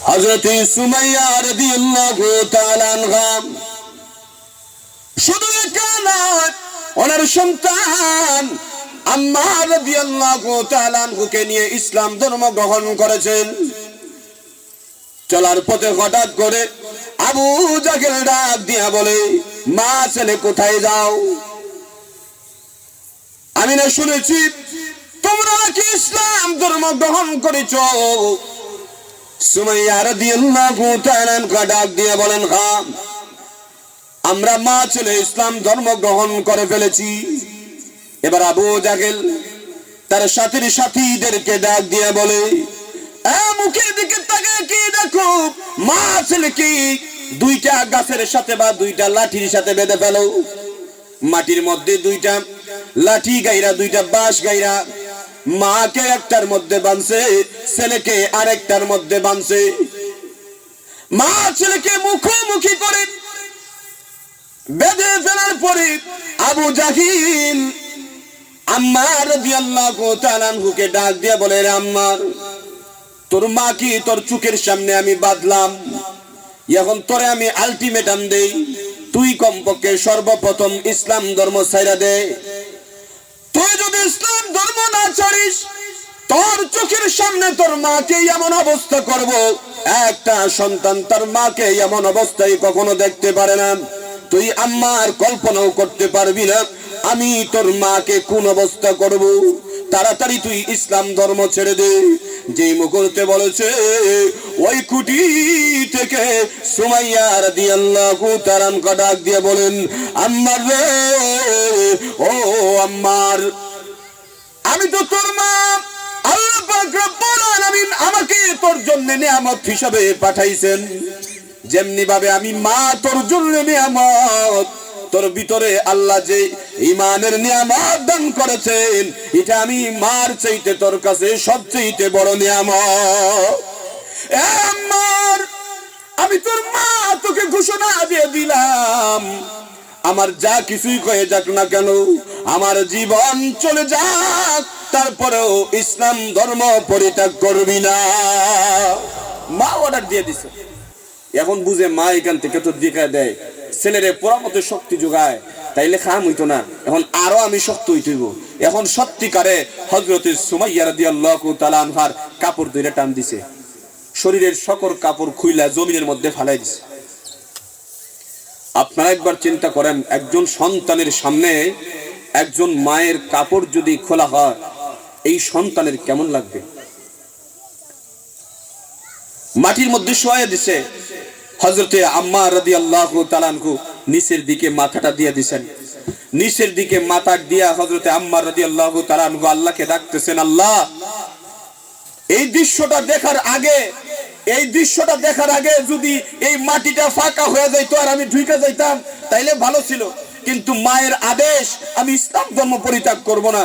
হযরত সুমাইয়া রাদিয়াল্লাহু তাআলা আনহা শুধু একা নয়, ওনার সন্তান আম্মার রাদিয়াল্লাহু তাআলা আনহুকে নিয়ে ইসলাম ধর্ম গ্রহণ করেছেন। চলার পথে হঠাৎ করে আবু জাহেল ডাক দিয়া বলে, মা ছেলে কোথায় যাও? আমি না শুনেছি তোমরা নাকি ইসলাম ধর্ম গ্রহণ করেছ। সুমাইয়া রাদিয়াল্লাহু তাআলা আনহা ডাক দিয়া বলেন, হ্যাঁ, আমরা মা ছেলে ইসলাম ধর্ম গ্রহণ করে ফেলেছি। এবার আবু জাহেল তার সাথীদেরকে ডাক দিয়া বলে, মুখের দিকে তাকিয়ে কি দেখো? মা ছেলে কি দুইটা গাছের সাথে বা দুইটা লাঠির সাথে বেঁধে ফেলো। মাটির মধ্যে দুইটা লাঠি গাইরা, দুইটা বাঁশ গাইরা মাকে একটার মধ্যে বাঁধছে, ছেলেকে আরেকটার মধ্যে বাঁধছে। মা ছেলেকে মুখোমুখি করে বেঁধে ফেলার পরে আবু জাহিল আম্মার রাদিয়াল্লাহু তাআলা আনহুকে ডাক দিয়ে বলে, রে আম্মার, তোর মা কি তোর চোখের সামনে আমি বাঁধলাম, এখন তোরে আমি আলটিমেটাম দেই, তুই কমপক্ষে সর্বপ্রথম ইসলাম ধর্ম ছাইরা দে। তুই যদি ইসলাম ধর্ম না ছাড়িস, তোর চোখের সামনে তোর মাকে এমন অবস্থা করব, একটা সন্তান তার মাকে এমন অবস্থায় কখনো দেখতে পারে না। তুই আম্মার কল্পনাও করতে পারবি না আমি তোর মাকে কোন অবস্থা করব। তাড়াতাড়ি তুই ইসলাম ধর্ম ছেড়ে দে। যে মুহূর্তে বলেছে, ওই কুটি থেকে সুমাইয়া রাদিয়াল্লাহু তাআলা আনহা ডাক দিয়ে বলেন, আম্মার রে, ও আম্মার, আমি তো তোর মা। আল্লাহ পাক রব্বুল আলামিন আমাকে তোর জন্য নিয়ামত হিসেবে পাঠাইছেন। যেমনি ভাবে আমি মা তোর জন্য নিয়ামত, তোর ভিতরে আল্লাহ যে ঈমানের নিয়ামত দান করেছেন, এটা আমি মার চাইতে তোর কাছে সবচেয়ে বড় নিয়ামত। আম্মার, আমি তোর মা, তোকে ঘোষণা দিয়ে দিলাম, আমার যা কিছুই হয়ে যাক না কেন, আমার জীবন চলে যাক, তারপরেও ইসলাম ধর্ম পরিত্যাগ করবি না। মা অর্ডার দিয়ে দিছে। এখন বুঝে মা এখান থেকে তো দেখা দেয়, ছেলেরে পরামতে শক্তি যোগায়, তাইলে খাম হইতো না, এখন আরো আমি শক্ত হইতেইব। এখন সত্যিকারে হযরত সুমাইয়া রাদিয়াল্লাহু তাআলা আনহার কাপড় ধরে টান দিছে, শরীরের সকল কাপড় খুইলা জমিনের মধ্যে ফালাই দিছে। আপনারা একবার চিন্তা করেন, একজন সন্তানের সামনে একজন মায়ের কাপড় যদি খোলা হয়, এই সন্তানের কেমন লাগবে? মাটির মধ্যে শোয়া দিছে। হযরতে আম্মার রাদিয়াল্লাহু তাআলা আনহু নিচের দিকে মাথাটা দিয়ে দিবেন। নিচের দিকে মাথা দিয়া হযরতে আম্মার রাদিয়াল্লাহু তাআলা আনহু আল্লাহকে ডাকতেছেন, আল্লাহ, এই দৃশ্যটা দেখার আগে যদি এই মাটিটা ফাঁকা হয়ে যাইতো আর আমি ঢুকে যাইতাম তাইলে ভালো ছিল, কিন্তু মায়ের আদেশ, আমি ইসলাম ধর্ম পরিত্যাগ করব না,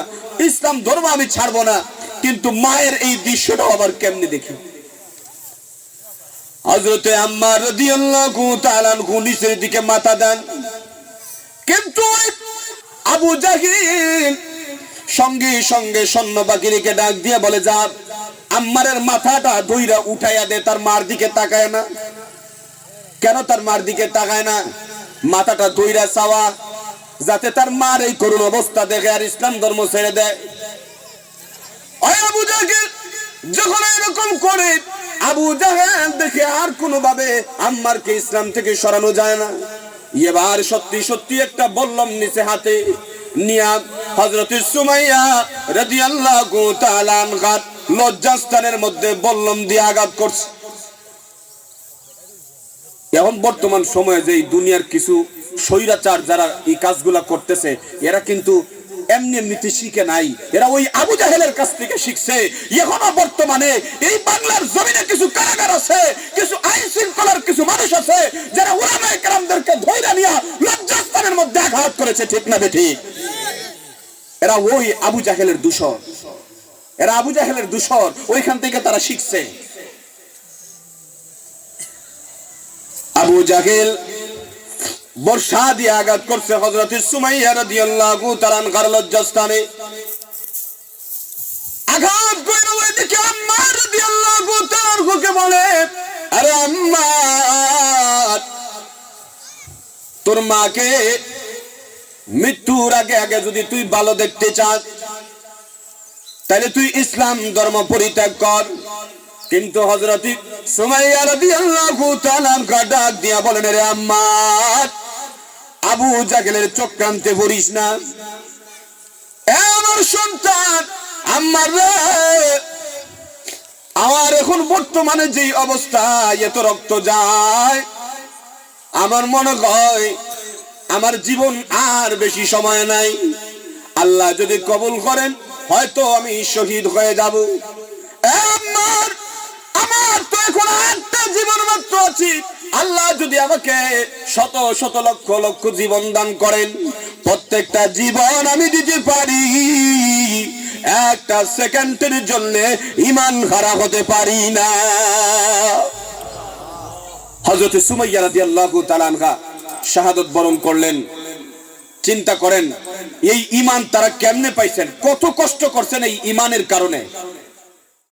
ইসলাম ধর্ম আমি ছাড়বো না, কিন্তু মায়ের এই দৃশ্যটা আবার কেমনে দেখি? হযরতে আম্মার রাদিয়াল্লাহু তাআলা আনহু নিচের দিকে মাথা দেন, কিন্তু আবু জাহিল সঙ্গে সঙ্গে সৈন্যবাহিনীকে ডাক দিয়ে বলে, যা আম্মারের মাথাটা ধইরা উঠাইয়া দে। তার মার দিকে তাকায় না কেন? তার মার দিকে তাকায় না, মাথাটা ধইরা চাওয়া, যাতে তার মার এই করুণ অবস্থা দেখে আর ইসলাম ধর্ম ছেড়ে দেয়। ওই আবু জাহিল যখন এরকম করে, আবু জাহেল দেখে আর কোনোভাবে আম্মারকে ইসলাম থেকে সরানো যায় না। এবার সত্যি সত্যি একটা বল্লম নিচে হাতে নিয়া হযরত সুমাইয়া রাদিয়াল্লাহু তাআলা আনহা লজ্জাস্থানের মধ্যে বল্লম দিয়ে আঘাত করছে। এখন বর্তমান সময়ে যে দুনিয়ার কিছু স্বৈরাচার যারা এই কাজগুলা করতেছে, এরা কিন্তু এমনি এমনিতে শিখে নাই, এরা ওই আবু জাহেলের কাছ থেকে শিখছে। এখনো বর্তমানে এই বাংলার জমিনে কিছু কারাগার আছে, কিছু আইন শৃঙ্খলার কিছু মানুষ আছে যারা উলামায়ে কেরামদেরকে ধইরা নিয়া লজ্জাস্থানের মধ্যে আঘাত করেছে, ঠিক না বেঠিক? এরা ওই আবু জাহেলের দূষর, এরা আবু জাহেলের দূষর, ওইখান থেকে তারা শিখছে। আবু জাহেল বর্ষা দিয়ে আঘাত করছে হযরত সুমাইয়া রাদিয়াল্লাহু তাআলা আনহার লজ্জাস্থানে। আঘাত করে ওইদিকে আম্মার রাদিয়াল্লাহু তাআলা আনহুকে বলে, আরে আম্মা, তোর মাকে মৃত্যুর আগে আগে যদি তুই ভালো দেখতে চাস তাহলে তুই ইসলাম ধর্ম পরিত্যাগ কর। কিন্তু হযরত সুমাইয়া রাদিয়াল্লাহু তাআলা ডাক দিয়া বলেন, রে আম্মা, আবু জাহেলের চক্রান্তে পড়িস না। আমার সন্তান, আমার আমার এখন বর্তমানে যে অবস্থা, এত রক্ত যায়, আমার মনে হয় আমার জীবন আর বেশি সময় নাই। আল্লাহ যদি কবুল করেন হয়তো আমি শহীদ হয়ে যাব। আমার তো এখন একটা জীবন মাত্র আছে। আল্লাহ যদি আমাকে শত শত লক্ষ লক্ষ জীবন দান করেন, প্রত্যেকটা জীবন আমি দিতে পারি, একটা সেকেন্ডের জন্য ঈমান হারা হতে পারি না। হযরত সুমাইয়া রাদিয়াল্লাহু তাআলা আনহা শাহাদাত বরণ করলেন। চিন্তা করেন এই ঈমান তারা কেমনে পাইছেন, কত কষ্ট করছেন এই ঈমানের কারণে।